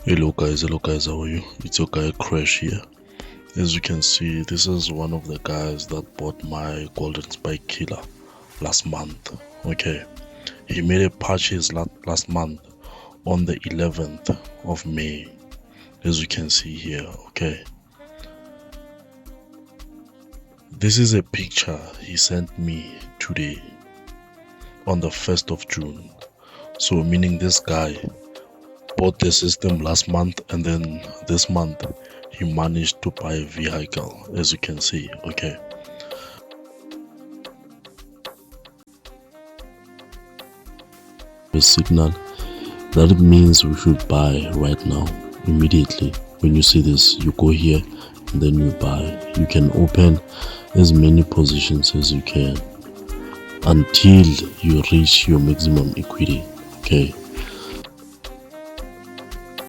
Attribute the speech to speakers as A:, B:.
A: Hello guys, how are you? It's your guy Crash here. As you can see, this is one of the guys that bought my golden spike killer last month. Okay, he made a purchase last month on the 11th of May, as you can see here. Okay, this is a picture he sent me today on the 1st of June. So meaning this guy bought the system last month, and then this month he managed to buy a vehicle, as you can see. Okay, a signal that it means we should buy right now, immediately. When you see this, you go here and then you buy. You can open as many positions as you can until you reach your maximum equity. Okay,